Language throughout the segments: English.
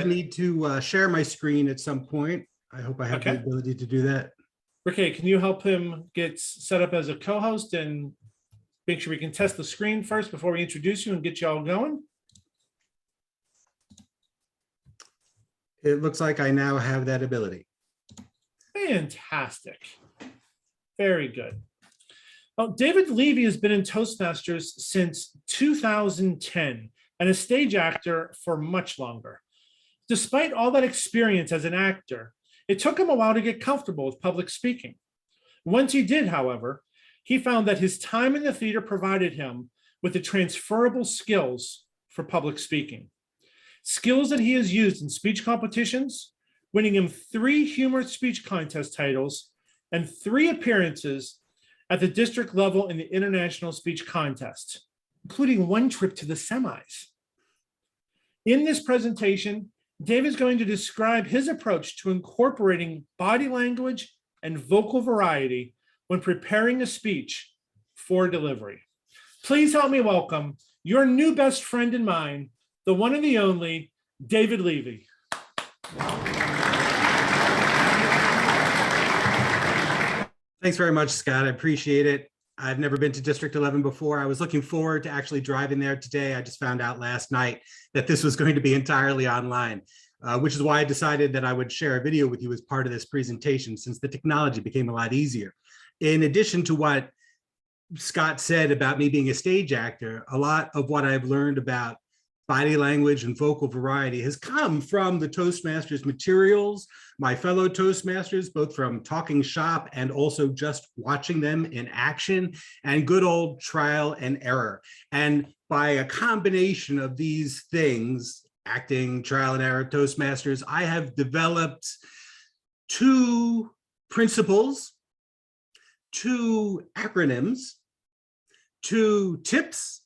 I need to share my screen at some point. I hope I have the Okay. ability to do that. Okay, can you help him get set up as a co-host and make sure we can test the screen first before we introduce you and get you all going? It looks like I now have that ability. Fantastic. Very good. Well, David Levy has been in Toastmasters since 2010 and a stage actor for much longer. Despite all that experience as an actor, it took him a while to get comfortable with public speaking. Once he did, however, he found that his time in the theater provided him with the transferable skills for public speaking. Skills that he has used in speech competitions, winning him 3 humor speech contest titles and 3 appearances at the district level in the International Speech Contest, including 1 trip to the semis. In this presentation, Dave is going to describe his approach to incorporating body language and vocal variety when preparing a speech for delivery. Please help me welcome your new best friend and mine, the one and the only David Levy. Thanks very much, Scott. I appreciate it. I've never been to District 11 before. I was looking forward to actually driving there today. I just found out last night that this was going to be entirely online, which is why I decided that I would share a video with you as part of this presentation, since the technology became a lot easier. In addition to what Scott said about me being a stage actor, a lot of what I've learned about body language and vocal variety has come from the Toastmasters materials, my fellow Toastmasters, both from talking shop and also just watching them in action, and good old trial and error. And by a combination of these things, acting, trial and error, Toastmasters, I have developed 2 principles, 2 acronyms, 2 tips,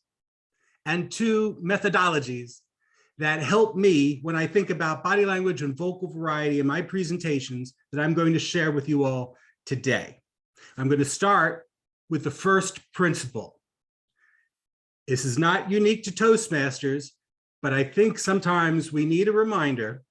and 2 methodologies that help me when I think about body language and vocal variety in my presentations that I'm going to share with you all today. I'm going to start with the first principle. This is not unique to Toastmasters, but I think sometimes we need a reminder.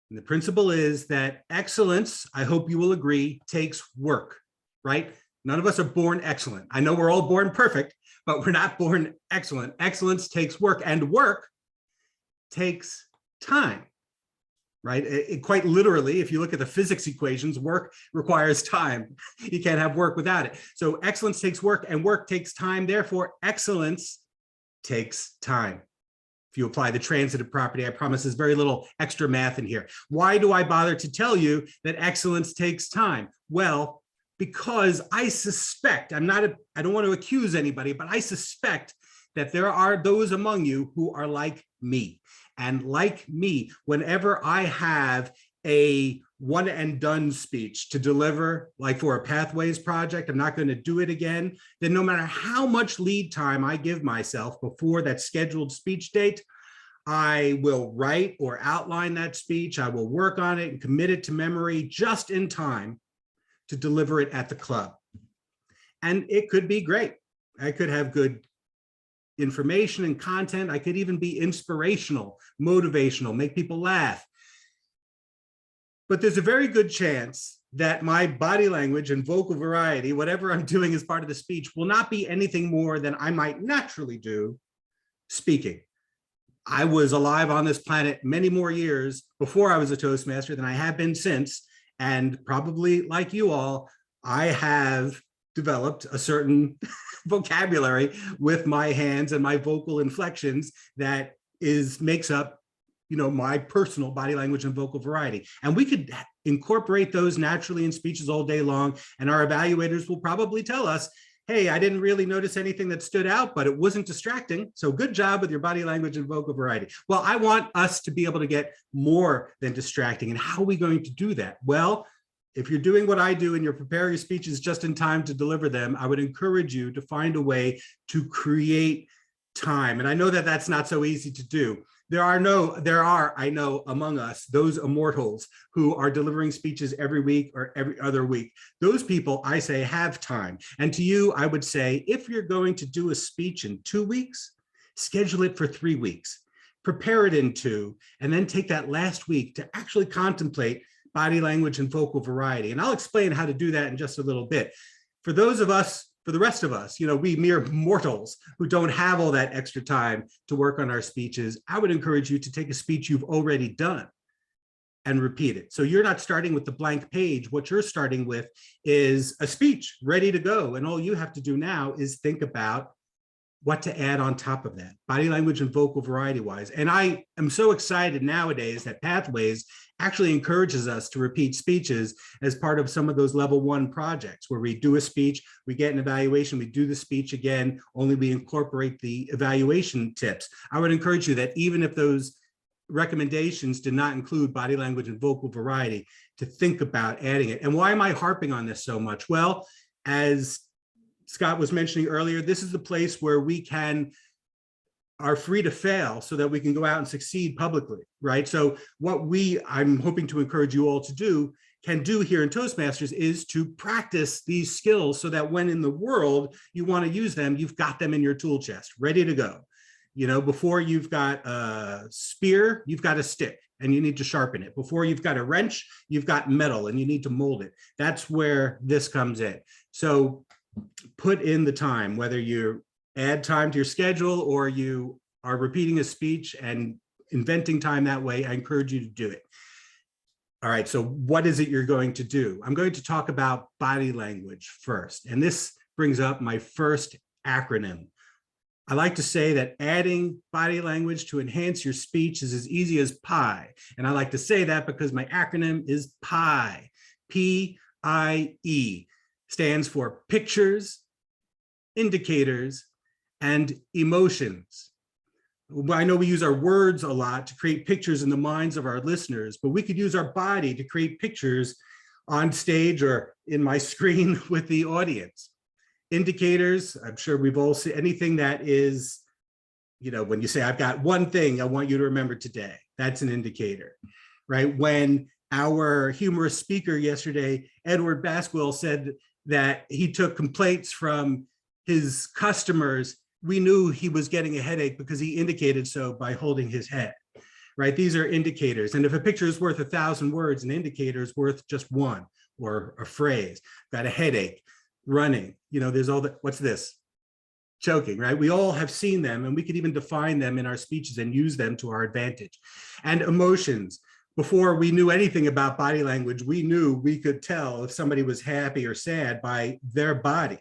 And the principle is that excellence, I hope you will agree, takes work, right? None of us are born excellent. I know we're all born perfect, but we're not born excellent. Excellence takes work, and work takes time, right? Quite literally, if you look at the physics equations, work requires time. You can't have work without it. So excellence takes work, and work takes time. Therefore, excellence takes time. If you apply the transitive property, I promise there's very little extra math in here. Why do I bother to tell you that excellence takes time? Well, because I suspect, I don't want to accuse anybody, but I suspect that there are those among you who are like me. And like me, whenever I have a one and done speech to deliver, like for a Pathways project, I'm not going to do it again, then no matter how much lead time I give myself before that scheduled speech date, I will write or outline that speech. I will work on it and commit it to memory just in time to deliver it at the club. And it could be great. I could have good information and content. I could even be inspirational, motivational, make people laugh. But there's a very good chance that my body language and vocal variety, whatever I'm doing as part of the speech, will not be anything more than I might naturally do speaking. I was alive on this planet many more years before I was a Toastmaster than I have been since. And probably like you all, I have developed a certain vocabulary with my hands and my vocal inflections that makes up, my personal body language and vocal variety. And we could incorporate those naturally in speeches all day long. And our evaluators will probably tell us, hey, I didn't really notice anything that stood out, but it wasn't distracting. So good job with your body language and vocal variety. Well, I want us to be able to get more than distracting. And how are we going to do that? Well, if you're doing what I do and you're preparing your speeches just in time to deliver them, I would encourage you to find a way to create time. And I know that that's not so easy to do. There are, I know, among us, those immortals who are delivering speeches every week or every other week. Those people, I say, have time. And to you, I would say, if you're going to do a speech in 2 weeks, schedule it for 3 weeks. prepare it into, and then take that last week to actually contemplate body language and vocal variety. And I'll explain how to do that in just a little bit. For those of us, for the rest of us, we mere mortals who don't have all that extra time to work on our speeches, I would encourage you to take a speech you've already done and repeat it. So you're not starting with the blank page. What you're starting with is a speech ready to go. And all you have to do now is think about what to add on top of that, body language and vocal variety wise. And I am so excited nowadays that Pathways actually encourages us to repeat speeches as part of some of those level 1 projects where we do a speech, we get an evaluation, we do the speech again, only we incorporate the evaluation tips. I would encourage you that even if those recommendations did not include body language and vocal variety, to think about adding it. And why am I harping on this so much? Well, as Scott was mentioning earlier, this is the place where we are free to fail so that we can go out and succeed publicly, right? So what I'm hoping to encourage you all to can do here in Toastmasters is to practice these skills so that when in the world you want to use them, you've got them in your tool chest, ready to go. Before you've got a spear, you've got a stick and you need to sharpen it. Before you've got a wrench, you've got metal and you need to mold it. That's where this comes in. So put in the time, whether you add time to your schedule or you are repeating a speech and inventing time that way, I encourage you to do it. All right, so what is it you're going to do? I'm going to talk about body language first. And this brings up my first acronym. I like to say that adding body language to enhance your speech is as easy as pie. And I like to say that because my acronym is PIE, P-I-E, stands for pictures, indicators, and emotions. I know we use our words a lot to create pictures in the minds of our listeners, but we could use our body to create pictures on stage or in my screen with the audience. Indicators, I'm sure we've all seen anything that is, when you say, I've got one thing I want you to remember today, that's an indicator, right? When our humorous speaker yesterday, Edward Basquill, said that he took complaints from his customers, we knew he was getting a headache because he indicated so by holding his head, right? These are indicators. And if a picture is worth 1,000 words, an indicator is worth just one, or a phrase. Got a headache, running, there's all that. What's this? Choking, right? We all have seen them, and we could even define them in our speeches and use them to our advantage. And emotions. Before we knew anything about body language, we knew we could tell if somebody was happy or sad by their body.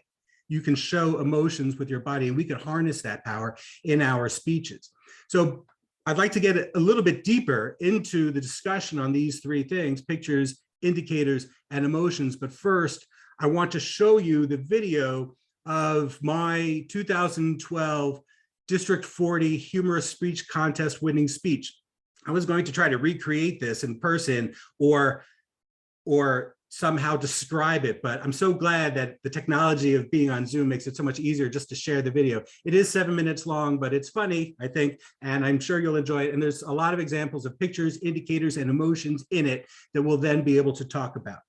You can show emotions with your body, and we can harness that power in our speeches. So I'd like to get a little bit deeper into the discussion on these three things: pictures, indicators, and emotions. But first, I want to show you the video of my 2012 District 40 Humorous Speech Contest winning speech. I was going to try to recreate this in person or somehow describe it, but I'm so glad that the technology of being on Zoom makes it so much easier just to share the video. It is 7 minutes long, but it's funny, I think, and I'm sure you'll enjoy it. And there's a lot of examples of pictures, indicators, and emotions in it that we'll then be able to talk about.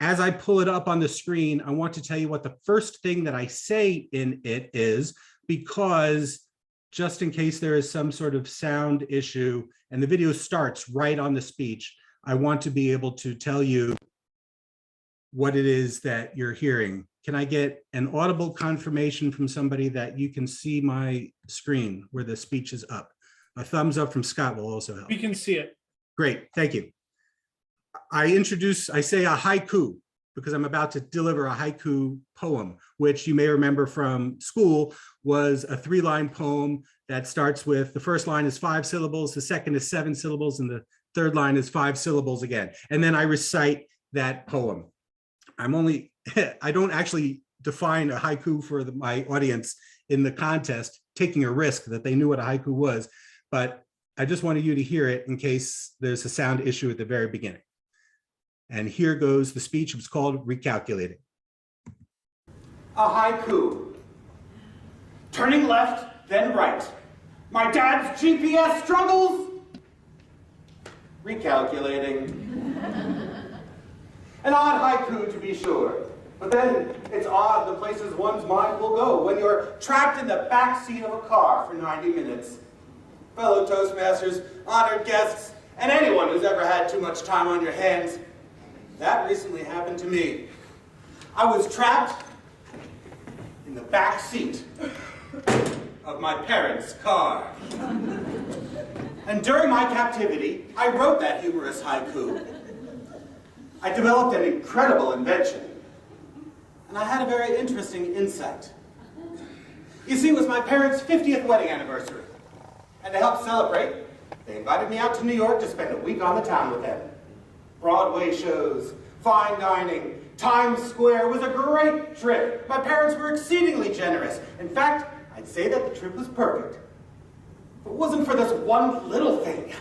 As I pull it up on the screen, I want to tell you what the first thing that I say in it is, because just in case there is some sort of sound issue and the video starts right on the speech, I want to be able to tell you what it is that you're hearing. Can I get an audible confirmation from somebody that you can see my screen where the speech is up? A thumbs up from Scott will also help. We can see it. Great, thank you. I say a haiku because I'm about to deliver a haiku poem, which you may remember from school was a 3-line poem that starts with, the first line is 5 syllables, the second is 7 syllables, and the third line is 5 syllables again. And then I recite that poem. I don't actually define a haiku for my audience in the contest, taking a risk that they knew what a haiku was, but I just wanted you to hear it in case there's a sound issue at the very beginning. And here goes the speech. It was called Recalculating. A haiku. Turning left, then right. My dad's GPS struggles. Recalculating. An odd haiku, to be sure. But then it's odd the places one's mind will go when you're trapped in the back seat of a car for 90 minutes. fellow Toastmasters, honored guests, and anyone who's ever had too much time on your hands. That recently happened to me. I was trapped in the back seat of my parents' car. And during my captivity, I wrote that humorous haiku. I developed an incredible invention, and I had a very interesting insight. You see, it was my parents' 50th wedding anniversary, and to help celebrate, they invited me out to New York to spend a week on the town with them. Broadway shows, fine dining, Times Square was a great trip. My parents were exceedingly generous. In fact, I'd say that the trip was perfect. If it wasn't for this one little thing.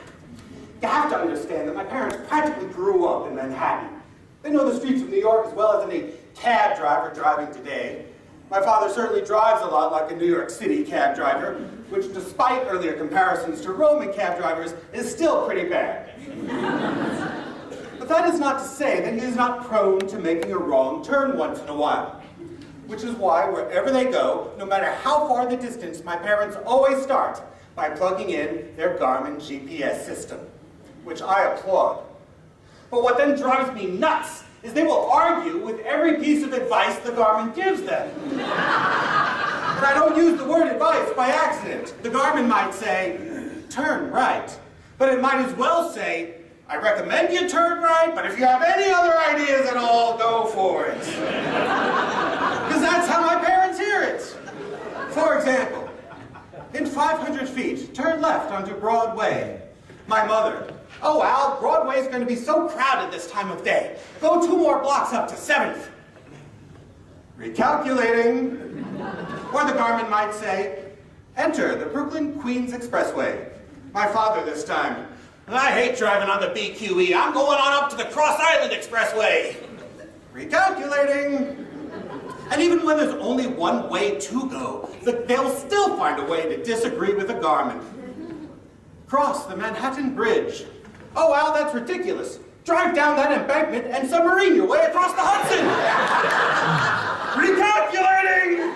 You have to understand that my parents practically grew up in Manhattan. They know the streets of New York as well as any cab driver driving today. My father certainly drives a lot like a New York City cab driver, which despite earlier comparisons to Roman cab drivers is still pretty bad. But that is not to say that he is not prone to making a wrong turn once in a while. Which is why wherever they go, no matter how far the distance, my parents always start by plugging in their Garmin GPS system, which I applaud. But what then drives me nuts is they will argue with every piece of advice the Garmin gives them. And I don't use the word advice by accident. The Garmin might say, turn right. But it might as well say, I recommend you turn right, but if you have any other ideas at all, go for it. Because that's how my parents hear it. For example, in 500 feet, turn left onto Broadway. My mother, oh Al, Broadway's going to be so crowded this time of day. Go 2 more blocks up to 7th. Recalculating. Or the Garmin might say, enter the Brooklyn-Queens Expressway. My father this time, I hate driving on the BQE. I'm going on up to the Cross Island Expressway. Recalculating. And even when there's only one way to go, they'll still find a way to disagree with the Garmin. Cross the Manhattan Bridge. Oh, Al, that's ridiculous. Drive down that embankment and submarine your way across the Hudson. Recalculating.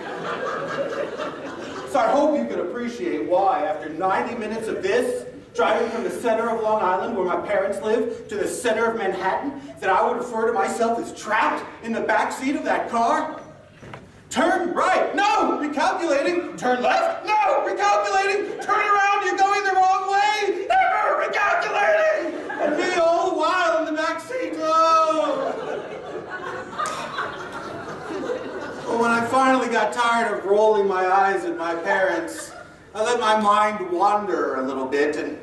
So I hope you can appreciate why, after 90 minutes of this, driving from the center of Long Island, where my parents live, to the center of Manhattan, that I would refer to myself as trapped in the back seat of that car? Turn right. No! Recalculating. Turn left. No! Recalculating. Turn around. You're going the wrong way. Never! Recalculating! And me all the while in the back seat. Oh! Well, when I finally got tired of rolling my eyes at my parents, I let my mind wander a little bit, and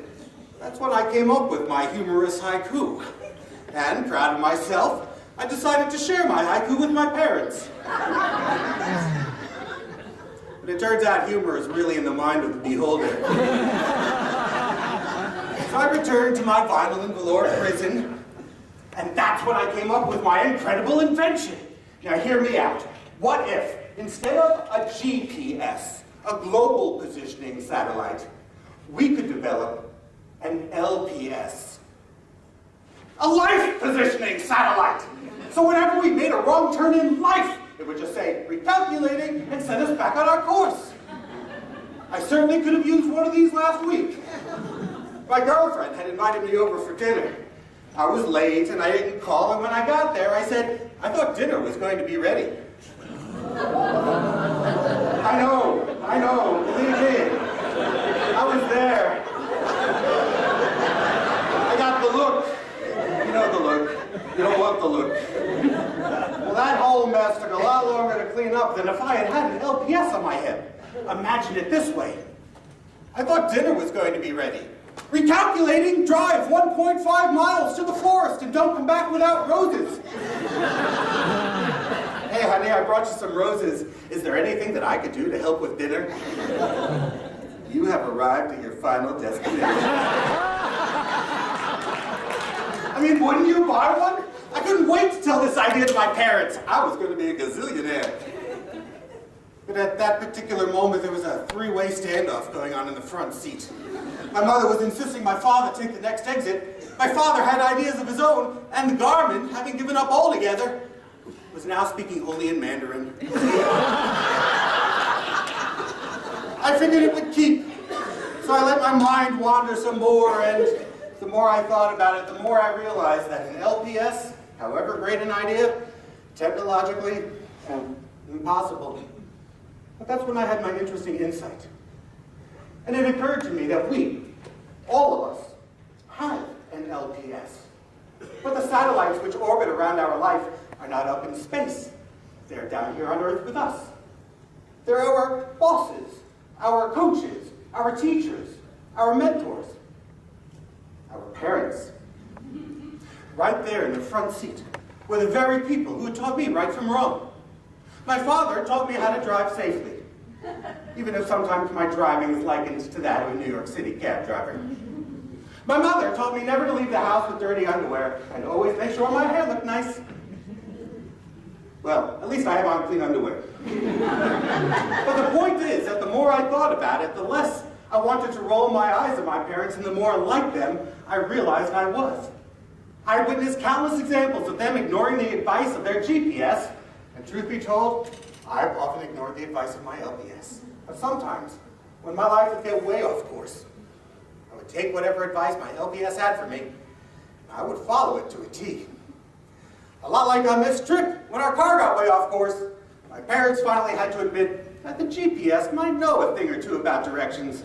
that's when I came up with my humorous haiku. And, proud of myself, I decided to share my haiku with my parents. But it turns out humor is really in the mind of the beholder. So I returned to my vinyl and velour prison, and that's when I came up with my incredible invention. Now hear me out. What if, instead of a GPS, a global positioning satellite, we could develop an LPS, a life positioning satellite. So whenever we made a wrong turn in life, it would just say, recalculating, and send us back on our course. I certainly could have used one of these last week. My girlfriend had invited me over for dinner. I was late and I didn't call, and when I got there, I said, I thought dinner was going to be ready. I know, believe me. I was there. I got the look. You know the look. You don't want the look. Well, that whole mess took a lot longer to clean up than if I had had an LPS on my hip. Imagine it this way. I thought dinner was going to be ready. Recalculating, drive 1.5 miles to the forest and don't come back without roses. Hey, honey, I brought you some roses. Is there anything that I could do to help with dinner? You have arrived at your final destination. I mean, wouldn't you buy one? I couldn't wait to tell this idea to my parents. I was going to be a gazillionaire. But at that particular moment, there was a three-way standoff going on in the front seat. My mother was insisting my father take the next exit. My father had ideas of his own, and the Garmin, having given up altogether, was now speaking only in Mandarin. I figured it would keep. So I let my mind wander some more, and the more I thought about it, the more I realized that an LPS, however great an idea, technologically impossible. But that's when I had my interesting insight. And it occurred to me that we, all of us, have an LPS. But the satellites which orbit around our life are not up in space. They're down here on Earth with us. They're our bosses, our coaches, our teachers, our mentors, our parents. Right there in the front seat were the very people who taught me right from wrong. My father taught me how to drive safely, even if sometimes my driving is likened to that of a New York City cab driver. My mother taught me never to leave the house with dirty underwear and always make sure my hair looked nice. Well, at least I have on clean underwear. But the point is that the more I thought about it, the less I wanted to roll my eyes at my parents, and the more like them I realized I was. I witnessed countless examples of them ignoring the advice of their GPS, and truth be told, I've often ignored the advice of my LPS. But sometimes, when my life would get way off course, I would take whatever advice my LPS had for me, and I would follow it to a T. A lot like on this trip, when our car got way off course, my parents finally had to admit that the GPS might know a thing or two about directions,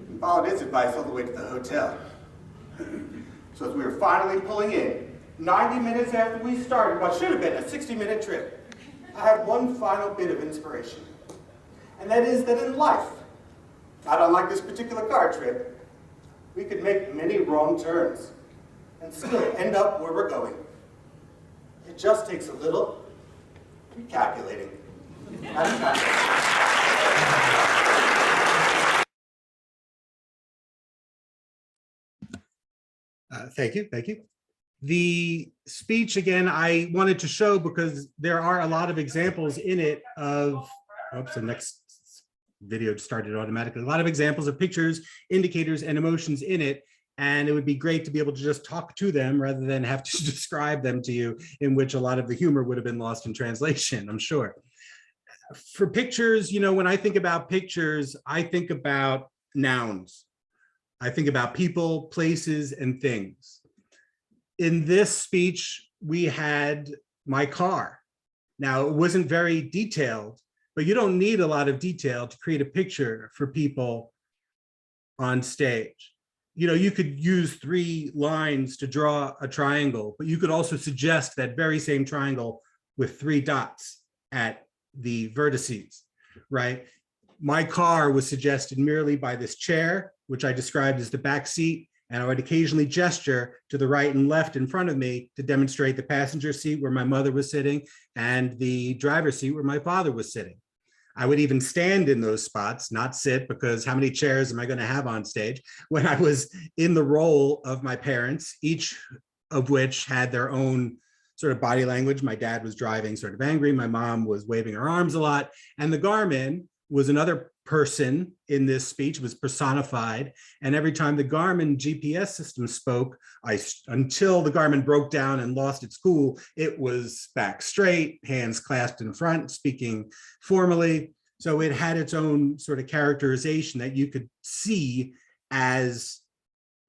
and followed his advice all the way to the hotel. So as we were finally pulling in, 90 minutes after we started what should have been a 60-minute trip, I had one final bit of inspiration. And that is that in life, not unlike this particular car trip, we could make many wrong turns and still end up where we're going. It just takes a little recalculating. Thank you, thank you. The speech, again, I wanted to show because there are a lot of examples in it of, oops, the next video started automatically. A lot of examples of pictures, indicators, and emotions in it. And it would be great to be able to just talk to them rather than have to describe them to you, in which a lot of the humor would have been lost in translation, I'm sure. For pictures, you know, when I think about pictures, I think about nouns. I think about people, places, and things. In this speech, we had my car. Now, it wasn't very detailed, but you don't need a lot of detail to create a picture for people on stage. You know, you could use 3 lines to draw a triangle, but you could also suggest that very same triangle with 3 dots at the vertices, right? My car was suggested merely by this chair, which I described as the back seat, and I would occasionally gesture to the right and left in front of me to demonstrate the passenger seat where my mother was sitting and the driver's seat where my father was sitting. I would even stand in those spots, not sit, because how many chairs am I going to have on stage, when I was in the role of my parents, each of which had their own sort of body language. My dad was driving sort of angry. My mom was waving her arms a lot. And the Garmin was another person in this speech, was personified. And every time the Garmin GPS system spoke, until the Garmin broke down and lost its cool, it was back straight, hands clasped in front, speaking formally. So it had its own sort of characterization that you could see as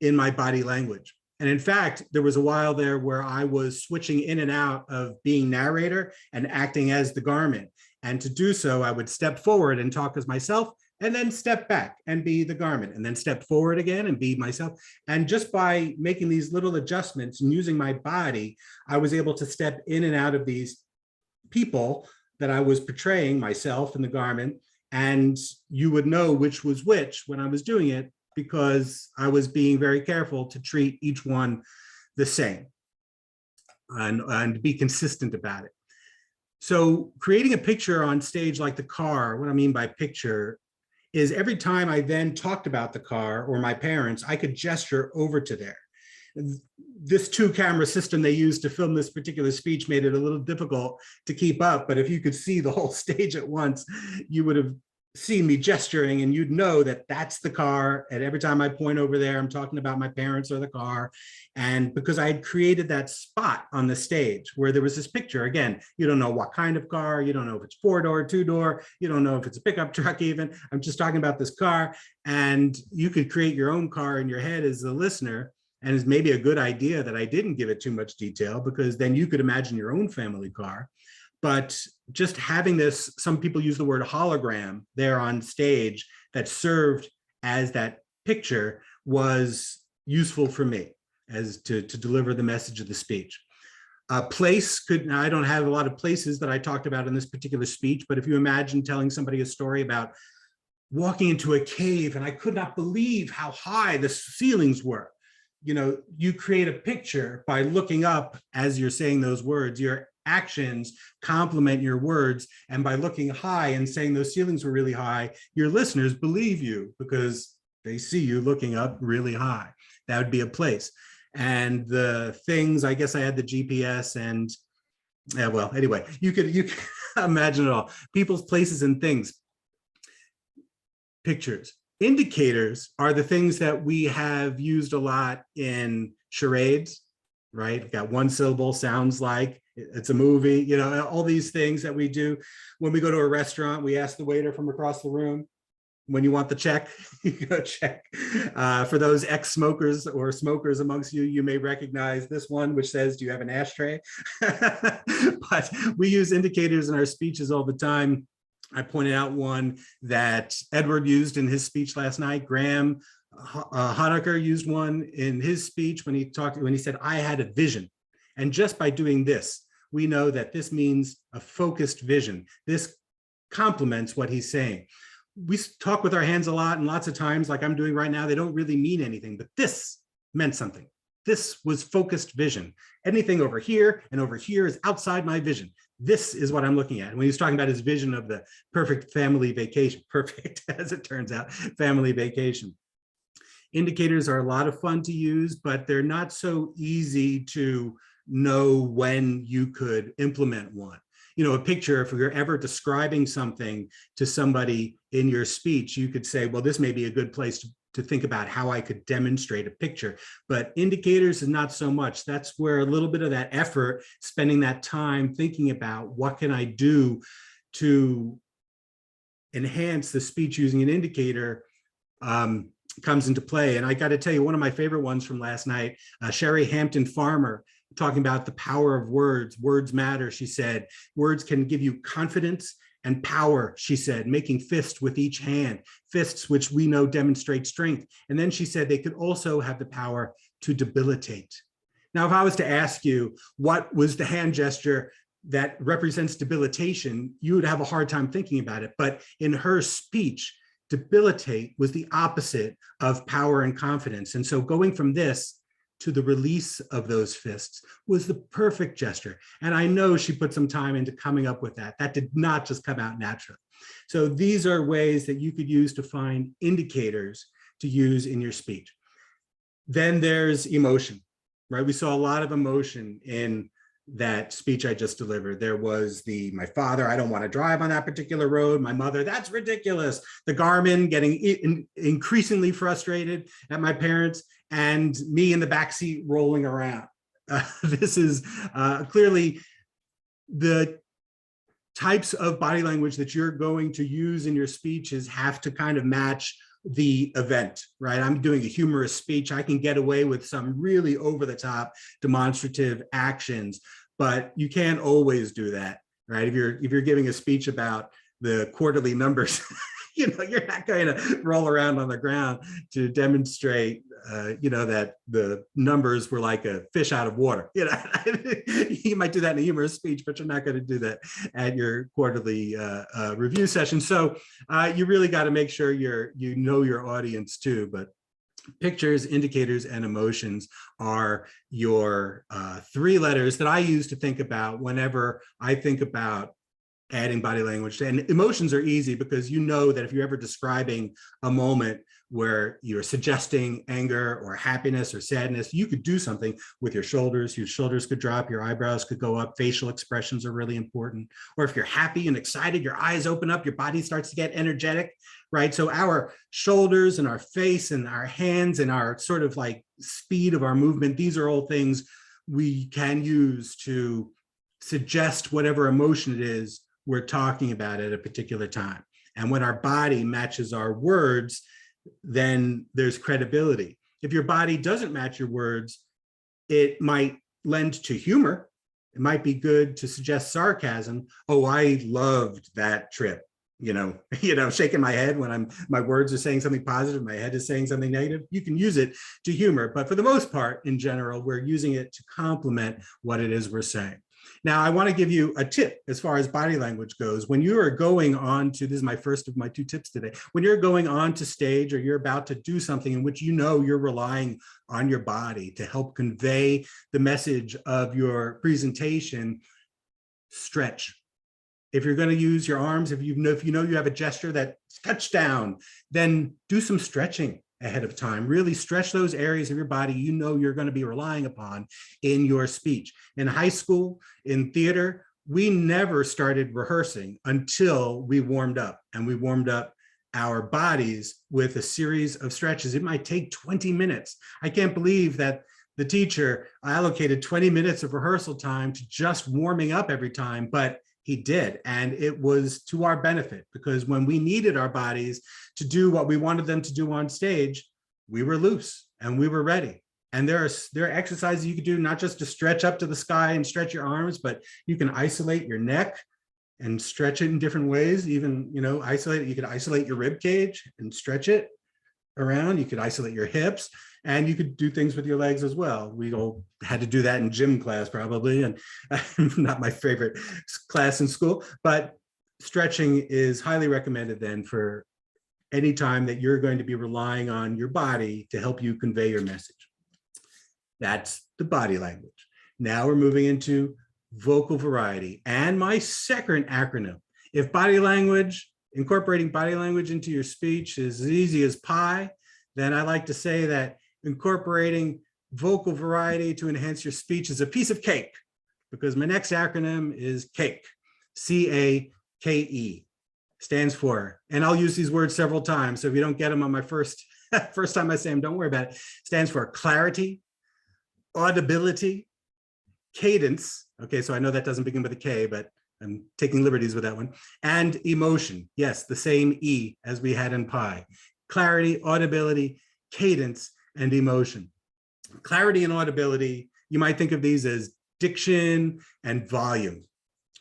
in my body language. And in fact, there was a while there where I was switching in and out of being narrator and acting as the Garmin. And to do so, I would step forward and talk as myself, and then step back and be the Garmin, and then step forward again and be myself. And just by making these little adjustments and using my body, I was able to step in and out of these people that I was portraying, myself and the Garmin, and you would know which was which when I was doing it, because I was being very careful to treat each one the same and be consistent about it. So creating a picture on stage like the car, what I mean by picture is every time I then talked about the car or my parents, I could gesture over to there. This 2-camera system they used to film this particular speech made it a little difficult to keep up, but if you could see the whole stage at once, you would have see me gesturing and you'd know that that's the car. And every time I point over there, I'm talking about my parents or the car. And because I had created that spot on the stage where there was this picture, again, you don't know what kind of car, you don't know if it's 4-door, 2-door, you don't know if it's a pickup truck even. I'm just talking about this car. And you could create your own car in your head as the listener. And it's maybe a good idea that I didn't give it too much detail, because then you could imagine your own family car. But just having this, some people use the word hologram there on stage that served as that picture, was useful for me as to deliver the message of the speech. Place could, now I don't have a lot of places that I talked about in this particular speech, but if you imagine telling somebody a story about walking into a cave and I could not believe how high the ceilings were, you know, you create a picture by looking up as you're saying those words. Your actions complement your words, and by looking high and saying those ceilings were really high, your listeners believe you because they see you looking up really high. That would be a place. And the things, I guess I had the GPS and, yeah, well, anyway, you could imagine it all. People's, places, and things. Pictures. Indicators are the things that we have used a lot in charades, right? We've got one syllable, sounds like, it's a movie, you know, all these things that we do. When we go to a restaurant, we ask the waiter from across the room, when you want the check, you go check. For those ex-smokers or smokers amongst you, you may recognize this one, which says, do you have an ashtray? But we use indicators in our speeches all the time. I pointed out one that Edward used in his speech last night. Graham Honaker used one in his speech when he said, I had a vision. And just by doing this, we know that this means a focused vision. This complements what he's saying. We talk with our hands a lot, and lots of times, like I'm doing right now, they don't really mean anything, but this meant something. This was focused vision. Anything over here and over here is outside my vision. This is what I'm looking at. And when he was talking about his vision of the perfect family vacation, perfect, as it turns out, family vacation. Indicators are a lot of fun to use, but they're not so easy to know when you could implement one. You know, a picture, if you're ever describing something to somebody in your speech, you could say, well, this may be a good place to think about how I could demonstrate a picture. But indicators is not so much. That's where a little bit of that effort, spending that time thinking about what can I do to enhance the speech using an indicator, comes into play. And I got to tell you, one of my favorite ones from last night, Sherry Hampton Farmer, talking about the power of words. Words matter, she said. Words can give you confidence and power, she said, making fists with each hand, fists which we know demonstrate strength. And then she said they could also have the power to debilitate. Now, if I was to ask you what was the hand gesture that represents debilitation, you would have a hard time thinking about it. But in her speech, debilitate was the opposite of power and confidence. And so going from this to the release of those fists was the perfect gesture. And I know she put some time into coming up with that. That did not just come out naturally. So these are ways that you could use to find indicators to use in your speech. Then there's emotion, right? We saw a lot of emotion in that speech I just delivered. There was my father, I don't want to drive on that particular road. My mother, that's ridiculous. The Garmin getting increasingly frustrated at my parents, and me in the backseat rolling around. This is clearly the types of body language that you're going to use in your speeches have to kind of match the event, right? I'm doing a humorous speech. I can get away with some really over the top demonstrative actions, but you can't always do that, right? If you're giving a speech about the quarterly numbers, you know, you're not going to roll around on the ground to demonstrate, you know, that the numbers were like a fish out of water. You know, you might do that in a humorous speech, but you're not going to do that at your quarterly review session. So you really got to make sure you know your audience too. But pictures, indicators, and emotions are your 3 letters that I use to think about whenever I think about adding body language. And emotions are easy because you know that if you're ever describing a moment where you're suggesting anger or happiness or sadness. You could do something with your shoulders. Your shoulders could drop, your eyebrows could go up. Facial expressions are really important. Or if you're happy and excited, your eyes open up, your body starts to get energetic, right? So our shoulders and our face and our hands and our sort of like speed of our movement, these are all things we can use to suggest whatever emotion it is we're talking about at a particular time. And when our body matches our words, then there's credibility. If your body doesn't match your words, it might lend to humor. It might be good to suggest sarcasm. Oh, I loved that trip. Shaking my head when my words are saying something positive, my head is saying something negative. You can use it to humor, but for the most part, in general, we're using it to complement what it is we're saying. Now, I want to give you a tip as far as body language goes. When you are going on to, this is my first of my 2 tips today, when you're going on to stage or you're about to do something in which you're relying on your body to help convey the message of your presentation, stretch. If you're going to use your arms, if you know you have a gesture that's touchdown, then do some stretching ahead of time. Really stretch those areas of your body you're going to be relying upon in your speech. In high school, in theater, we never started rehearsing until we warmed up, and we warmed up our bodies with a series of stretches. It might take 20 minutes. I can't believe that the teacher allocated 20 minutes of rehearsal time to just warming up every time, but he did. And it was to our benefit, because when we needed our bodies to do what we wanted them to do on stage, we were loose and we were ready. And there are exercises you could do, not just to stretch up to the sky and stretch your arms, but you can isolate your neck and stretch it in different ways. Even, you could isolate your rib cage and stretch it around. You could isolate your hips, and you could do things with your legs as well. We all had to do that in gym class probably, and not my favorite class in school, but stretching is highly recommended then for any time that you're going to be relying on your body to help you convey your message. That's the body language. Now we're moving into vocal variety, and my second acronym. If incorporating body language into your speech is as easy as pie, then I like to say that incorporating vocal variety to enhance your speech is a piece of cake, because my next acronym is CAKE, C-A-K-E, stands for, and I'll use these words several times, so if you don't get them on my first time I say them, don't worry about it. Stands for clarity, audibility, cadence. Okay, so I know that doesn't begin with a K, but I'm taking liberties with that one. And emotion. Yes, the same E as we had in pie. Clarity, audibility, cadence, and emotion. Clarity and audibility, you might think of these as diction and volume,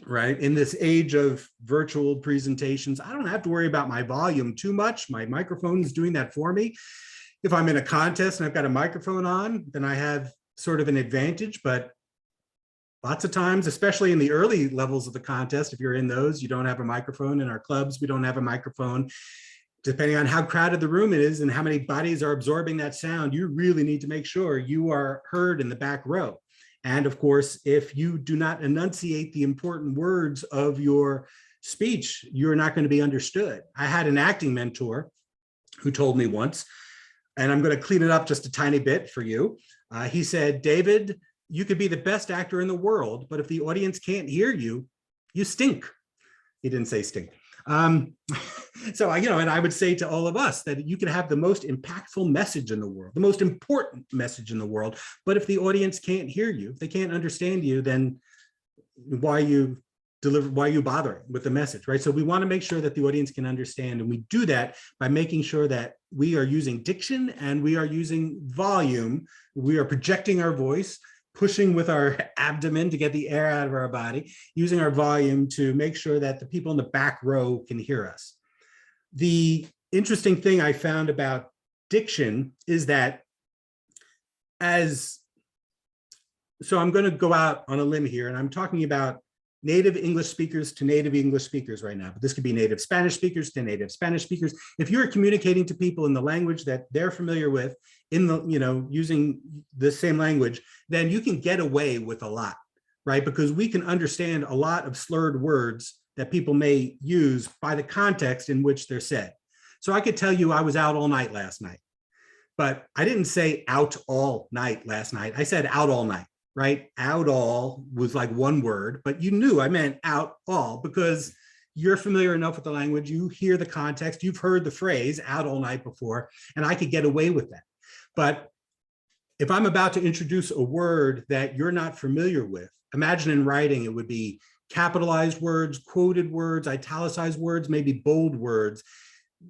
right? In this age of virtual presentations, I don't have to worry about my volume too much. My microphone is doing that for me. If I'm in a contest and I've got a microphone on, then I have sort of an advantage, but lots of times, especially in the early levels of the contest, if you're in those, you don't have a microphone. In our clubs, we don't have a microphone. Depending on how crowded the room it is and how many bodies are absorbing that sound, you really need to make sure you are heard in the back row. And of course, if you do not enunciate the important words of your speech, you're not going to be understood. I had an acting mentor who told me once, and I'm going to clean it up just a tiny bit for you. He said, David, you could be the best actor in the world, but if the audience can't hear you, you stink. He didn't say stink. So and I would say to all of us that you can have the most impactful message in the world, the most important message in the world, but if the audience can't hear you, if they can't understand you, then why are you bothering with the message, right? So we want to make sure that the audience can understand, and we do that by making sure that we are using diction and we are using volume. We are projecting our voice, pushing with our abdomen to get the air out of our body, using our volume to make sure that the people in the back row can hear us. The interesting thing I found about diction is that so I'm going to go out on a limb here, and I'm talking about native English speakers to native English speakers right now, but this could be native Spanish speakers to native Spanish speakers. If you're communicating to people in the language that they're familiar with, using the same language, then you can get away with a lot, right? Because we can understand a lot of slurred words that people may use by the context in which they're said. So I could tell you I was out all night last night, but I didn't say out all night last night. I said out all night, right? Out all was like one word, but you knew I meant out all because you're familiar enough with the language. You hear the context. You've heard the phrase out all night before, and I could get away with that. But if I'm about to introduce a word that you're not familiar with, imagine in writing, it would be capitalized words, quoted words, italicized words, maybe bold words.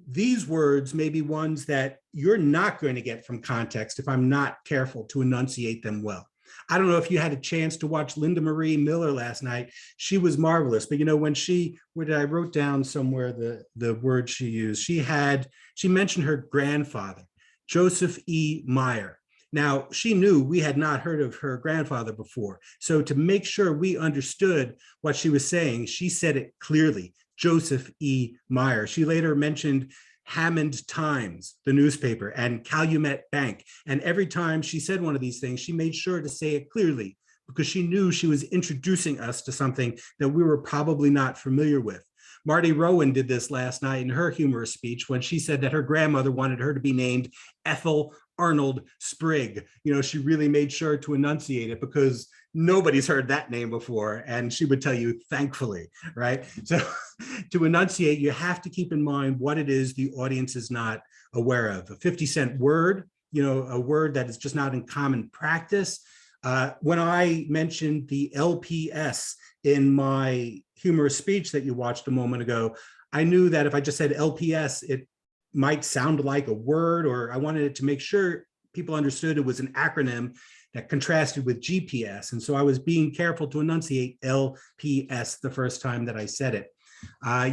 These words may be ones that you're not going to get from context if I'm not careful to enunciate them well. I don't know if you had a chance to watch Linda Marie Miller last night. She was marvelous, but you know, when I wrote down somewhere the word she used, she mentioned her grandfather, Joseph E. Meyer. Now, she knew we had not heard of her grandfather before. So to make sure we understood what she was saying, she said it clearly, Joseph E. Meyer. She later mentioned Hammond Times, the newspaper, and Calumet Bank. And every time she said one of these things, she made sure to say it clearly because she knew she was introducing us to something that we were probably not familiar with. Marty Rowan did this last night in her humorous speech when she said that her grandmother wanted her to be named Ethel Arnold Sprigg. You know, she really made sure to enunciate it because nobody's heard that name before, and she would tell you thankfully, right? So to enunciate, you have to keep in mind what it is the audience is not aware of. A 50-cent word, you know, a word that is just not in common practice. When I mentioned the LPS in my humorous speech that you watched a moment ago, I knew that if I just said LPS, it might sound like a word, or I wanted it to make sure people understood it was an acronym that contrasted with GPS. And so I was being careful to enunciate LPS the first time that I said it.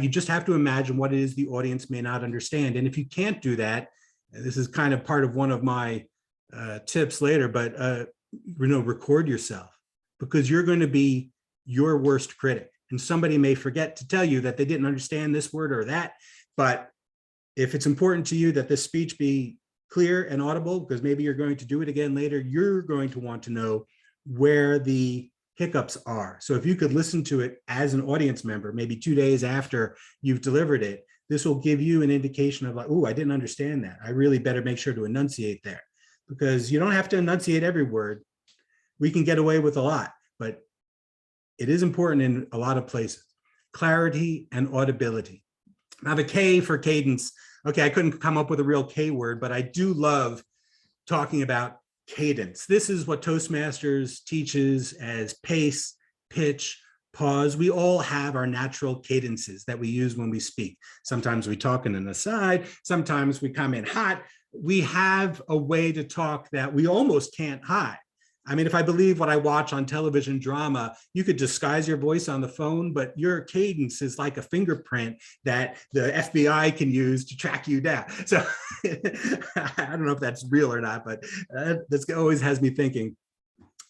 You just have to imagine what it is the audience may not understand. And if you can't do that, this is kind of part of one of my tips later, but record yourself, because you're going to be your worst critic. And somebody may forget to tell you that they didn't understand this word or that, but if it's important to you that this speech be clear and audible, because maybe you're going to do it again later, you're going to want to know where the hiccups are. So if you could listen to it as an audience member, maybe 2 days after you've delivered it, this will give you an indication of like, oh, I didn't understand that. I really better make sure to enunciate there, because you don't have to enunciate every word. We can get away with a lot, but it is important in a lot of places. Clarity and audibility. Now the K for cadence. Okay, I couldn't come up with a real K word, but I do love talking about cadence. This is what Toastmasters teaches as pace, pitch, pause. We all have our natural cadences that we use when we speak. Sometimes we talk in an aside, sometimes we come in hot. We have a way to talk that we almost can't hide. I mean, if I believe what I watch on television drama, you could disguise your voice on the phone, but your cadence is like a fingerprint that the FBI can use to track you down. So I don't know if that's real or not, but this always has me thinking.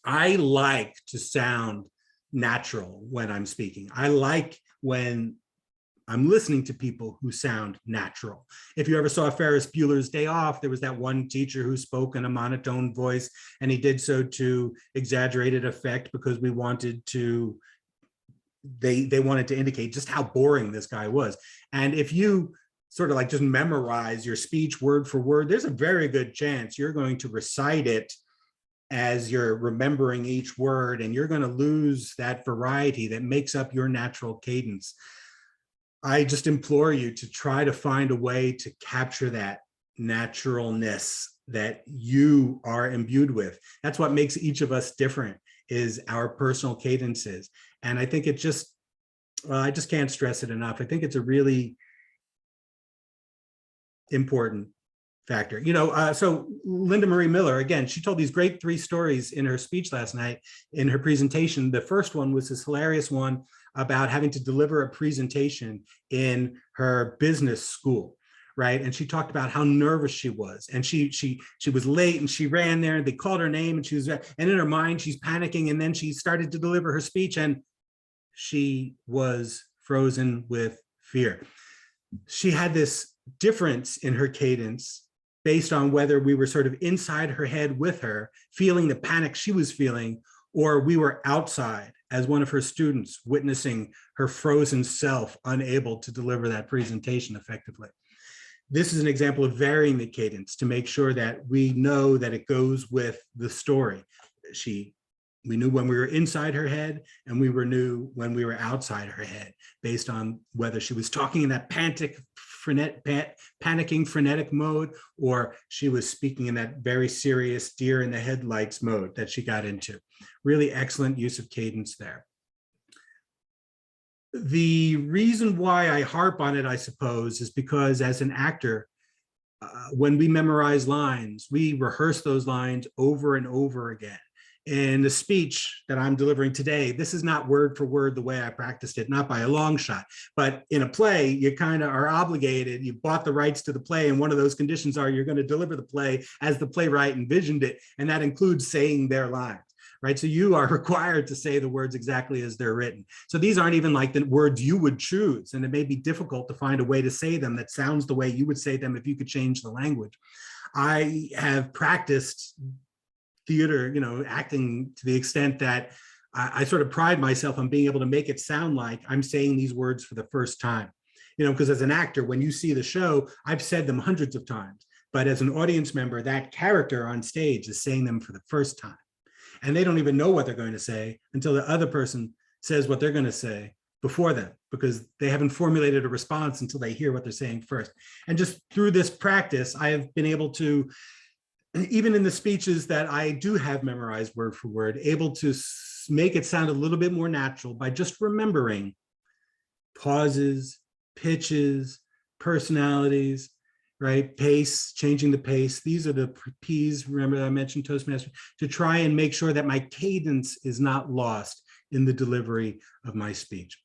I like to sound natural when I'm speaking. I like when I'm listening to people who sound natural. If you ever saw Ferris Bueller's Day Off, there was that one teacher who spoke in a monotone voice, and he did so to exaggerated effect because we wanted to, they wanted to indicate just how boring this guy was. And if you sort of like just memorize your speech word for word, there's a very good chance you're going to recite it as you're remembering each word, and you're going to lose that variety that makes up your natural cadence. I just implore you to try to find a way to capture that naturalness that you are imbued with. That's what makes each of us different, is our personal cadences. And I think it just, well, I just can't stress it enough. I think it's a really important factor. You know, so Linda Marie Miller, again, she told these great 3 stories in her speech last night in her presentation. The first one was this hilarious one about having to deliver a presentation in her business school, right? And she talked about how nervous she was, and she was late, and she ran there, and they called her name, and and in her mind she's panicking, and then she started to deliver her speech, and she was frozen with fear. She had this difference in her cadence based on whether we were sort of inside her head with her, feeling the panic she was feeling, or we were outside as one of her students witnessing her frozen self, unable to deliver that presentation effectively. this is an example of varying the cadence to make sure that we know that it goes with the story. We knew when we were inside her head, and we knew when we were outside her head, based on whether she was talking in that panicking frenetic mode, or she was speaking in that very serious deer in the headlights mode that she got into. Really excellent use of cadence there. The reason why I harp on it, I suppose, is because as an actor, when we memorize lines, we rehearse those lines over and over again. In the speech that I'm delivering today, this is not word for word the way I practiced it, not by a long shot, but in a play, you kind of are obligated, you bought the rights to the play, and one of those conditions are you're going to deliver the play as the playwright envisioned it, and that includes saying their lines, right? So you are required to say the words exactly as they're written. So these aren't even like the words you would choose, and it may be difficult to find a way to say them that sounds the way you would say them if you could change the language. I have practiced theater, acting to the extent that I sort of pride myself on being able to make it sound like I'm saying these words for the first time, because as an actor, when you see the show, I've said them hundreds of times, but as an audience member, that character on stage is saying them for the first time. And they don't even know what they're going to say until the other person says what they're going to say before them, because they haven't formulated a response until they hear what they're saying first. And just through this practice, I have been able to, even in the speeches that I do have memorized word for word, able to make it sound a little bit more natural by just remembering pauses, pitches, personalities, right? Pace, changing the pace. These are the P's, remember I mentioned Toastmaster, to try and make sure that my cadence is not lost in the delivery of my speech.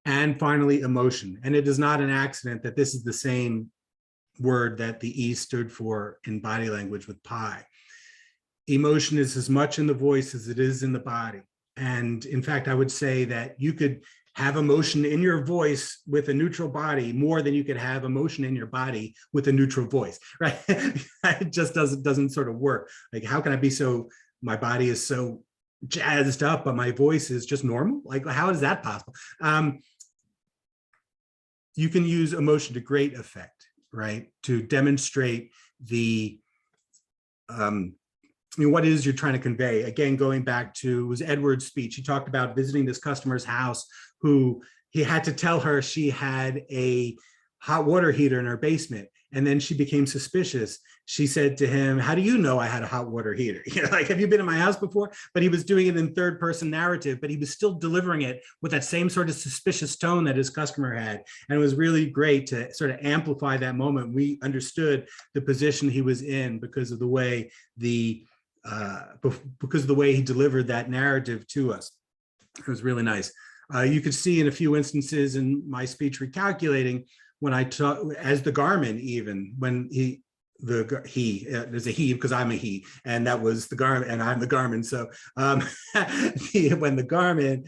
And finally, emotion. And it is not an accident that this is the same word that the E stood for in body language with pie. Emotion is as much in the voice as it is in the body. And in fact, I would say that you could have emotion in your voice with a neutral body more than you could have emotion in your body with a neutral voice, right? It just doesn't sort of work. Like, how can I be so, my body is so jazzed up, but my voice is just normal? Like, how is that possible? You can use emotion to great effect, right? To demonstrate the, what it is you're trying to convey. Again, going back to, it was Edward's speech. He talked about visiting this customer's house who he had to tell her she had a hot water heater in her basement. And then she became suspicious. She said to him, "How do you know I had a hot water heater? Like, have you been in my house before?" But he was doing it in third person narrative, but he was still delivering it with that same sort of suspicious tone that his customer had. And it was really great to sort of amplify that moment. We understood the position he was in because of the way he delivered that narrative to us. It was really nice. You could see in a few instances in my speech recalculating, when I talk as the Garmin, even when there's a he because I'm a he, and that was the Garmin, and I'm the Garmin. So when the Garmin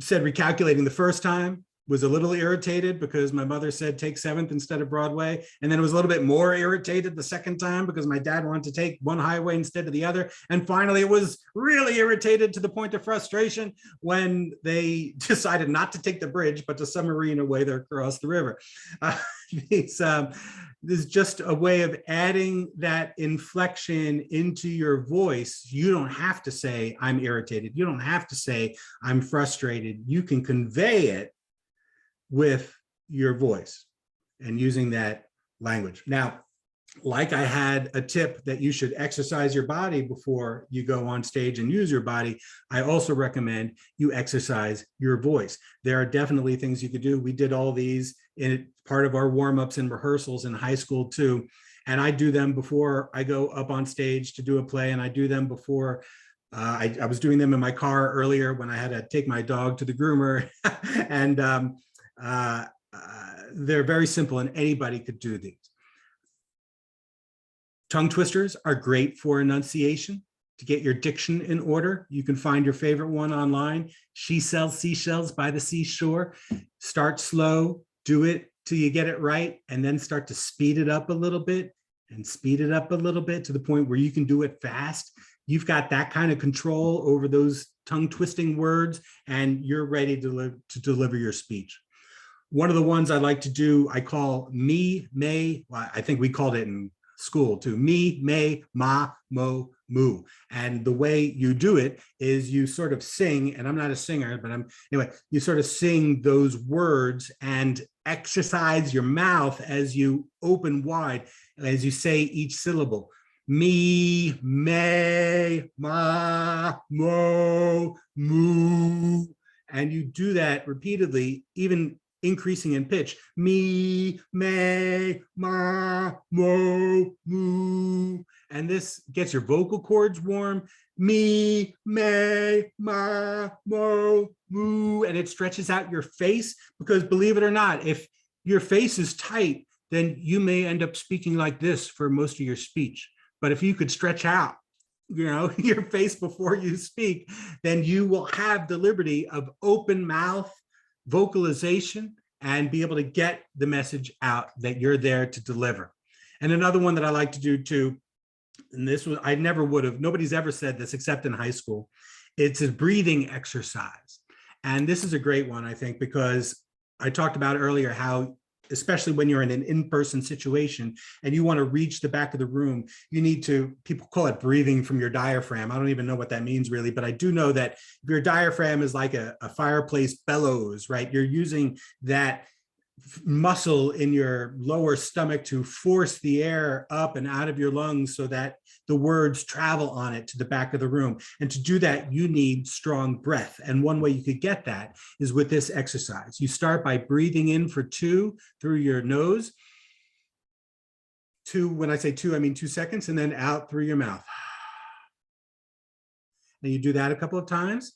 said recalculating the first time, was a little irritated because my mother said take 7th instead of Broadway. And then it was a little bit more irritated the second time because my dad wanted to take one highway instead of the other. And finally, it was really irritated to the point of frustration when they decided not to take the bridge, but to submarine a way across the river. This is just a way of adding that inflection into your voice. You don't have to say, "I'm irritated." You don't have to say, "I'm frustrated." You can convey it with your voice and using that language. Now, like I had a tip that you should exercise your body before you go on stage and use your body, I also recommend you exercise your voice. There are definitely things you could do. We did all these in part of our warm-ups and rehearsals in high school too. And I do them before I go up on stage to do a play, and I do them before I was doing them in my car earlier when I had to take my dog to the groomer. And they're very simple and anybody could do these. Tongue twisters are great for enunciation, to get your diction in order. You can find your favorite one online. She sells seashells by the seashore. Start slow, do it till you get it right, and then start to speed it up a little bit and speed it up a little bit to the point where you can do it fast. You've got that kind of control over those tongue twisting words, and you're ready to deliver your speech. One of the ones I like to do, I call me, may, well, I think we called it in school too, me, may, ma, mo, moo. And the way you do it is you sort of sing, and I'm not a singer, but anyway, you sort of sing those words and exercise your mouth as you open wide, as you say each syllable. Me, may, ma, mo, moo. And you do that repeatedly, even increasing in pitch. Me, may, ma, mo, moo. And this gets your vocal cords warm. Me, may, ma, mo, moo. And it stretches out your face, because believe it or not, if your face is tight, then you may end up speaking like this for most of your speech. But if you could stretch out, your face before you speak, then you will have the liberty of open mouth vocalization and be able to get the message out that you're there to deliver. And another one that I like to do too, and this was, I never would have, nobody's ever said this except in high school, it's a breathing exercise. And this is a great one, I think, because I talked about earlier how, especially when you're in an in-person situation and you want to reach the back of the room, you need to, people call it breathing from your diaphragm. I don't even know what that means really, but I do know that if your diaphragm is like a fireplace bellows, right? You're using that muscle in your lower stomach to force the air up and out of your lungs so that the words travel on it to the back of the room. And to do that, you need strong breath. And one way you could get that is with this exercise. You start by breathing in for 2 through your nose. 2, when I say 2, I mean 2 seconds, and then out through your mouth. And you do that a couple of times.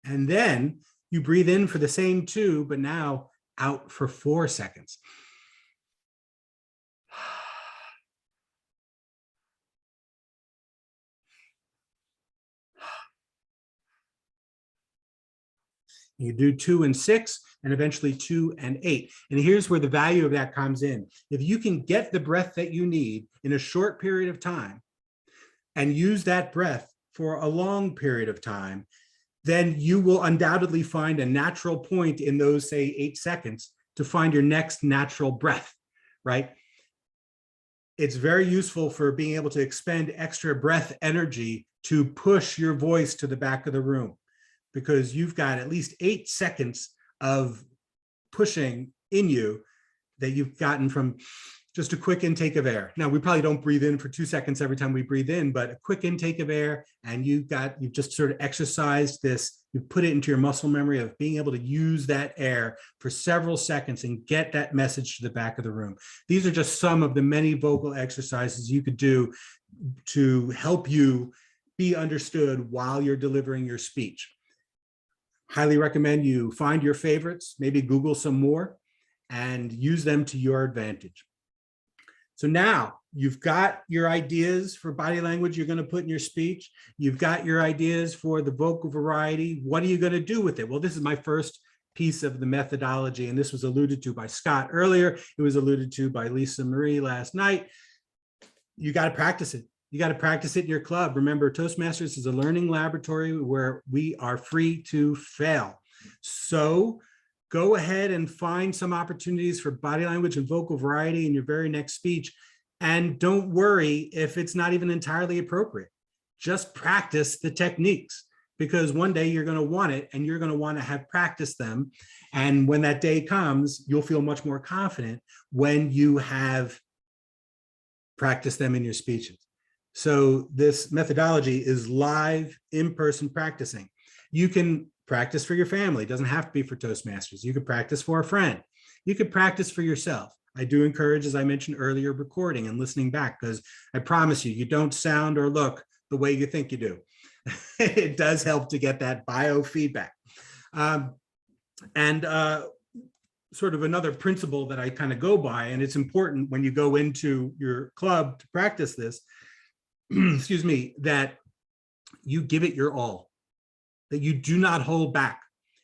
And then you breathe in for the same 2, but now out for 4 seconds. You do 2 and 6, and eventually 2 and 8. And here's where the value of that comes in. If you can get the breath that you need in a short period of time and use that breath for a long period of time, then you will undoubtedly find a natural point in those, say, 8 seconds to find your next natural breath, right? It's very useful for being able to expend extra breath energy to push your voice to the back of the room, because you've got at least 8 seconds of pushing in you that you've gotten from just a quick intake of air. Now, we probably don't breathe in for 2 seconds every time we breathe in, but a quick intake of air, and you've just sort of exercised this, you put it into your muscle memory of being able to use that air for several seconds and get that message to the back of the room. These are just some of the many vocal exercises you could do to help you be understood while you're delivering your speech. Highly recommend you find your favorites, maybe Google some more, and use them to your advantage. So now you've got your ideas for body language you're going to put in your speech. You've got your ideas for the vocal variety. What are you going to do with it? Well, this is my first piece of the methodology, and this was alluded to by Scott earlier. It was alluded to by Lisa Marie last night. You got to practice it. You got to practice it in your club. Remember, Toastmasters is a learning laboratory where we are free to fail. So go ahead and find some opportunities for body language and vocal variety in your very next speech. And don't worry if it's not even entirely appropriate. Just practice the techniques, because one day you're going to want it and you're going to want to have practiced them. And when that day comes, you'll feel much more confident when you have practiced them in your speeches. So this methodology is live in-person practicing. You can practice for your family. It doesn't have to be for Toastmasters. You could practice for a friend. You could practice for yourself. I do encourage, as I mentioned earlier, recording and listening back, because I promise you, you don't sound or look the way you think you do. It does help to get that biofeedback. Sort of another principle that I kind of go by, and it's important when you go into your club to practice this, excuse me, that you give it your all, that you do not hold back.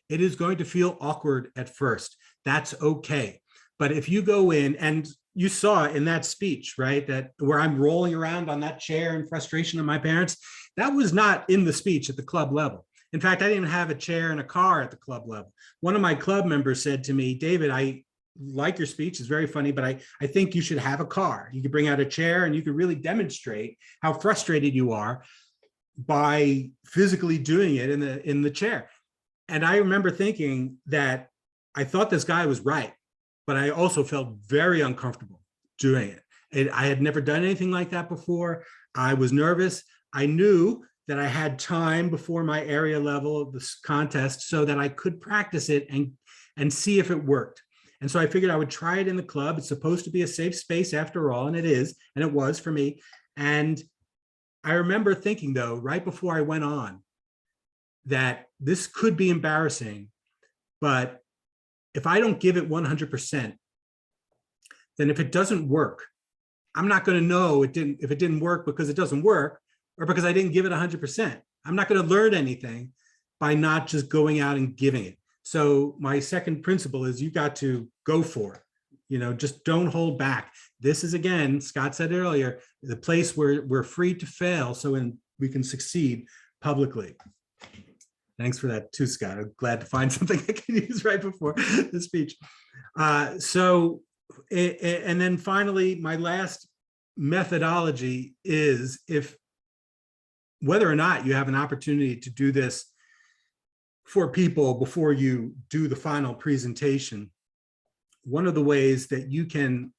It is going to feel awkward at first. That's okay. But if you go in, and you saw in that speech, right, that where I'm rolling around on that chair in frustration of my parents, that was not in the speech at the club level. In fact, I didn't even have a chair and a car at the club level. One of my club members said to me, David, I like your speech, it's very funny, but I think you should have a car. You could bring out a chair and you could really demonstrate how frustrated you are by physically doing it in the chair. And I remember thinking that I thought this guy was right, but I also felt very uncomfortable doing it. I had never done anything like that before. I was nervous. I knew that I had time before my area level of this contest so that I could practice it and see if it worked. And so I figured I would try it in the club. It's supposed to be a safe space after all, and it is, and it was for me. And I remember thinking, though, right before I went on, that this could be embarrassing, but if I don't give it 100%, then if it doesn't work, I'm not going to know if it didn't work because it doesn't work or because I didn't give it 100%. I'm not going to learn anything by not just going out and giving it. So my second principle is you got to go for it. Just don't hold back. This is, again, Scott said earlier, the place where we're free to fail so we can succeed publicly. Thanks for that too, Scott. I'm glad to find something I can use right before the speech. And then finally, my last methodology is whether or not you have an opportunity to do this for people before you do the final presentation, one of the ways that you can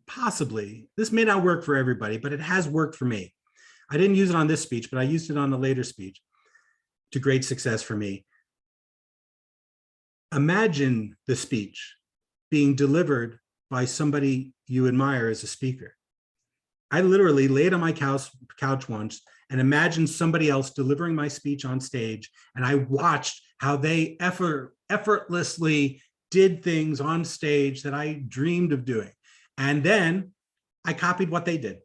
possibly, this may not work for everybody, but it has worked for me. I didn't use it on this speech, but I used it on the later speech to great success for me. Imagine the speech being delivered by somebody you admire as a speaker. I literally laid on my couch once and imagined somebody else delivering my speech on stage, and I watched how they effortlessly did things on stage that I dreamed of doing. And then I copied what they did.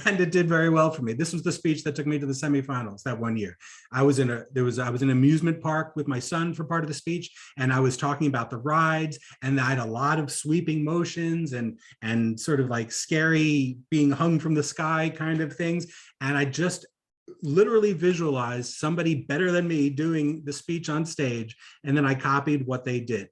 And it did very well for me. This was the speech that took me to the semifinals that one year. I was in an amusement park with my son for part of the speech, and I was talking about the rides, and I had a lot of sweeping motions and sort of like scary being hung from the sky kind of things. And I just literally visualized somebody better than me doing the speech on stage, and then I copied what they did.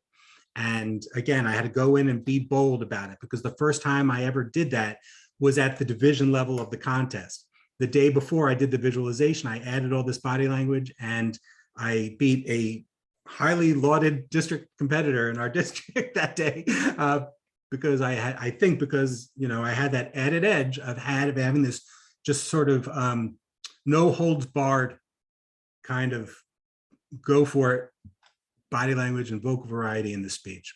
And again, I had to go in and be bold about it, because the first time I ever did that was at the division level of the contest. The day before I did the visualization, I added all this body language, and I beat a highly lauded district competitor in our district that day because I had that added edge of having this just sort of no holds barred kind of go for it body language and vocal variety in the speech.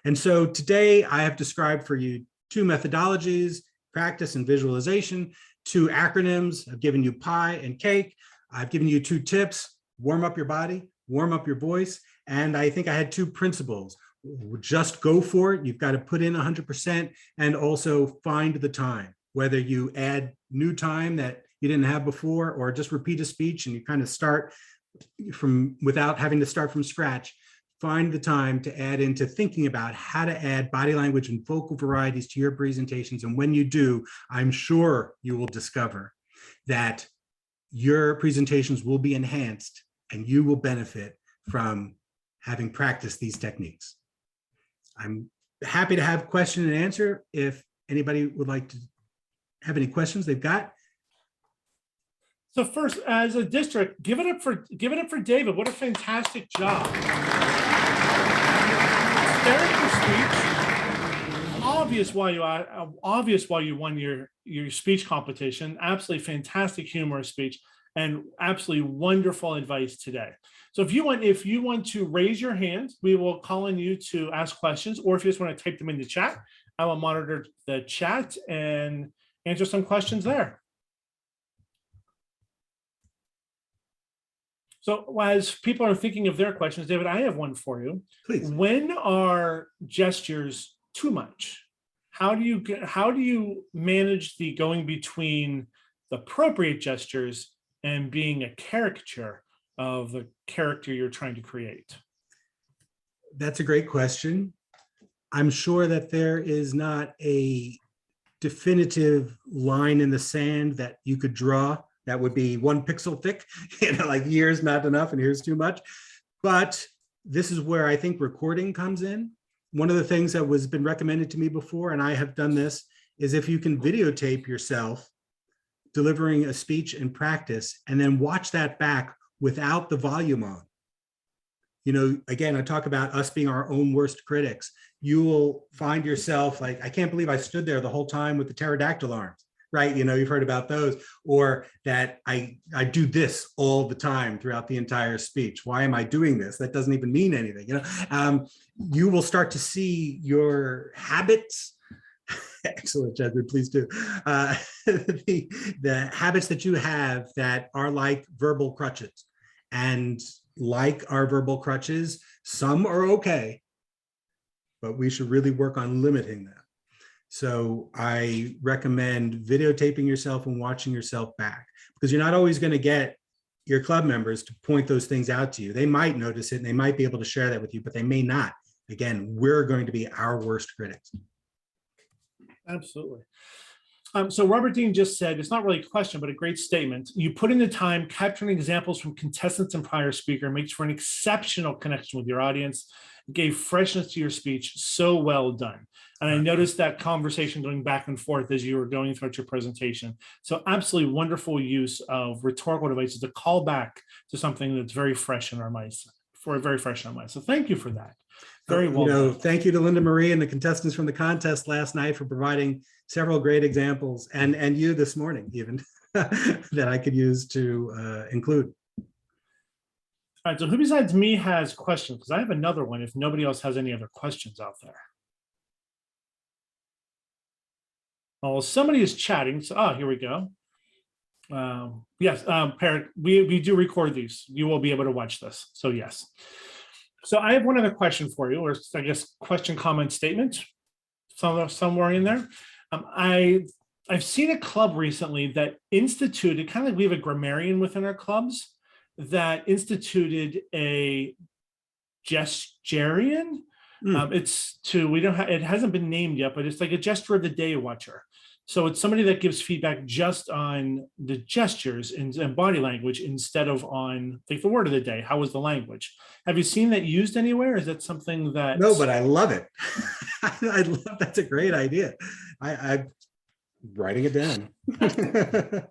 And so today I have described for you two methodologies: practice and visualization, two acronyms. I've given you pie and cake. I've given you two tips: warm up your body, warm up your voice. And I think I had two principles: just go for it. You've got to put in 100%, and also find the time, whether you add new time that you didn't have before, or just repeat a speech and you kind of start from without having to start from scratch. Find the time to add into thinking about how to add body language and vocal varieties to your presentations. And when you do, I'm sure you will discover that your presentations will be enhanced and you will benefit from having practiced these techniques. I'm happy to have question and answer if anybody would like to have any questions they've got. So first, as a district, give it up for David. What a fantastic job. Hysterical speech. Obvious why you won your speech competition. Absolutely fantastic humorous speech, and absolutely wonderful advice today. So if you want to raise your hand, we will call on you to ask questions, or if you just want to type them in the chat, I will monitor the chat and answer some questions there. So as people are thinking of their questions, David, I have one for you. Please. When are gestures too much? How do you manage the going between the appropriate gestures and being a caricature of the character you're trying to create? That's a great question. I'm sure that there is not a definitive line in the sand that you could draw that would be 1 pixel thick, like here's not enough and here's too much. But this is where I think recording comes in. One of the things that was been recommended to me before, and I have done this, is if you can videotape yourself delivering a speech in practice and then watch that back without the volume on. Again, I talk about us being our own worst critics. You will find yourself like, I can't believe I stood there the whole time with the pterodactyl arms, right? You've heard about those, or that I do this all the time throughout the entire speech. Why am I doing this? That doesn't even mean anything. You will start to see your habits. Excellent, Jedward, please do. The habits that you have that are like verbal crutches. And like our verbal crutches, some are okay, but we should really work on limiting them. So I recommend videotaping yourself and watching yourself back, because you're not always going to get your club members to point those things out to you. They might notice it and they might be able to share that with you, but they may not. Again, we're going to be our worst critics. Absolutely. So Robert Dean just said, it's not really a question, but a great statement. You put in the time, capturing examples from contestants and prior speaker makes for an exceptional connection with your audience. It gave freshness to your speech. So well done. And I noticed that conversation going back and forth as you were going through your presentation. So absolutely wonderful use of rhetorical devices to call back to something that's very fresh in our minds, So thank you for that. Very well done. Thank you to Linda Marie and the contestants from the contest last night for providing several great examples, and you this morning even that I could use to include. All right, so who besides me has questions? Because I have another one if nobody else has any other questions out there. Oh, somebody is chatting. So, here we go. Yes, Parrot, we do record these. You will be able to watch this. So yes. So I have one other question for you, or I guess question, comment, statement, somewhere in there. I've seen a club recently that instituted, kind of like we have a grammarian within our clubs, that instituted a gesturian. It hasn't been named yet, but it's like a gesture of the day watcher. So it's somebody that gives feedback just on the gestures and body language instead of on like the word of the day. How was the language? Have you seen that used anywhere? Is that something that? No, but I love it. I love, that's a great idea. I'm writing it down. A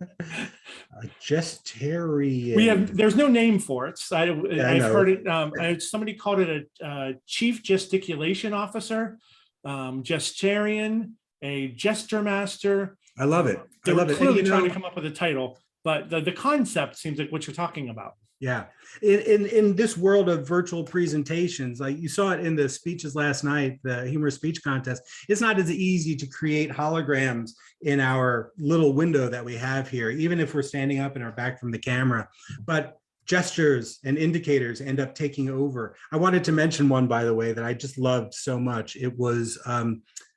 gesturian. There's no name for it. So I've heard it. Somebody called it a chief gesticulation officer, gesturian, a gesture master. I love it. They were clearly trying to come up with a title, but the concept seems like what you're talking about. Yeah. In this world of virtual presentations, like you saw it in the speeches last night, the humorous speech contest, it's not as easy to create holograms in our little window that we have here, even if we're standing up and are back from the camera. But gestures and indicators end up taking over. I wanted to mention one, by the way, that I just loved so much. It was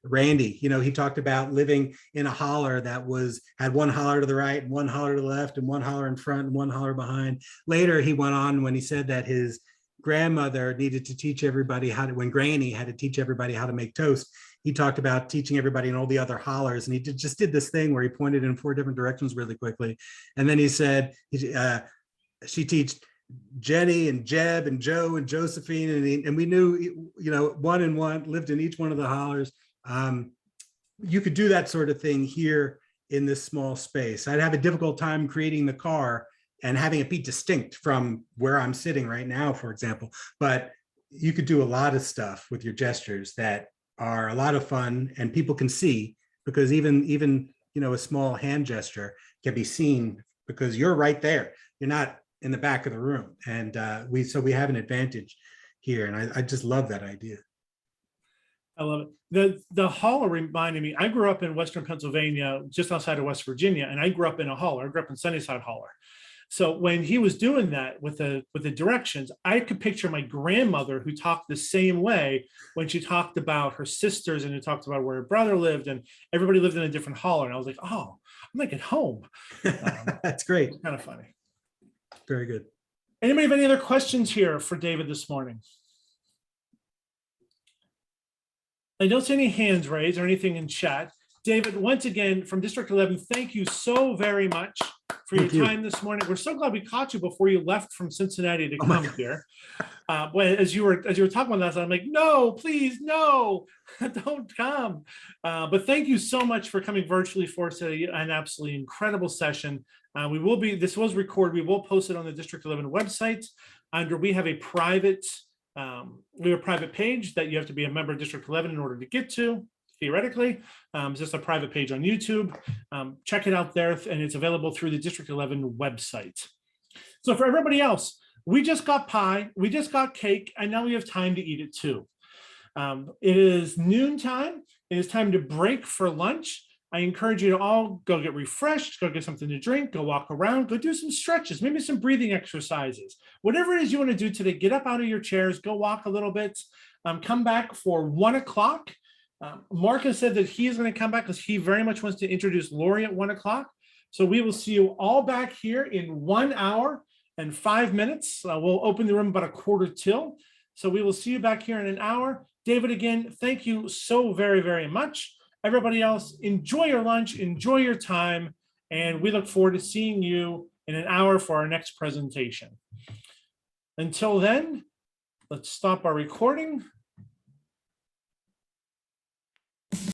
Randy. He talked about living in a holler that had one holler to the right and one holler to the left and one holler in front and one holler behind. Later, he went on when he said that his grandmother needed to teach everybody when Granny had to teach everybody how to make toast. He talked about teaching everybody in all the other hollers, and he just did this thing where he pointed in 4 different directions really quickly. And then he said, she teach Jenny and Jeb and Joe and Josephine, and we knew, one and one lived in each one of the hollers. You could do that sort of thing here in this small space. I'd have a difficult time creating the car and having it be distinct from where I'm sitting right now, for example. But you could do a lot of stuff with your gestures that are a lot of fun and people can see, because even a small hand gesture can be seen because you're right there. You're not in the back of the room. And we have an advantage here. And I just love that idea. I love it. The holler reminded me, I grew up in Western Pennsylvania, just outside of West Virginia, and I grew up in a holler. I grew up in Sunnyside Holler. So when he was doing that with the directions, I could picture my grandmother who talked the same way when she talked about her sisters and who talked about where her brother lived, and everybody lived in a different holler. And I was like, oh, I'm like at home. That's great. It's kind of funny. Very good. Anybody have any other questions here for David this morning? I don't see any hands raised or anything in chat. David, once again, from District 11, thank you so very much for your Thank you. time this morning. We're so glad we caught you before you left from Cincinnati to Oh my come God. here. Well, as you were talking about that, I'm like, no, please, no, don't come. But thank you so much for coming virtually for us today. An absolutely incredible session. This was recorded. We will post it on the District 11 website. We have a private page that you have to be a member of District 11 in order to get to. Theoretically, it's just a private page on YouTube. Check it out there, and it's available through the District 11 website. So for everybody else, we just got pie, we just got cake, and now we have time to eat it too. It is noontime. It is time to break for lunch. I encourage you to all go get refreshed, go get something to drink, go walk around, go do some stretches, maybe some breathing exercises. Whatever it is you want to do today, get up out of your chairs, go walk a little bit, come back for 1 o'clock. Mark has said that he is going to come back because he very much wants to introduce Lori at 1 o'clock. So we will see you all back here in 1 hour and 5 minutes. We'll open the room about 1:45. So we will see you back here in an hour. David, again, thank you so very, very much. Everybody else, enjoy your lunch, enjoy your time, and we look forward to seeing you in an hour for our next presentation. Until then, let's stop our recording.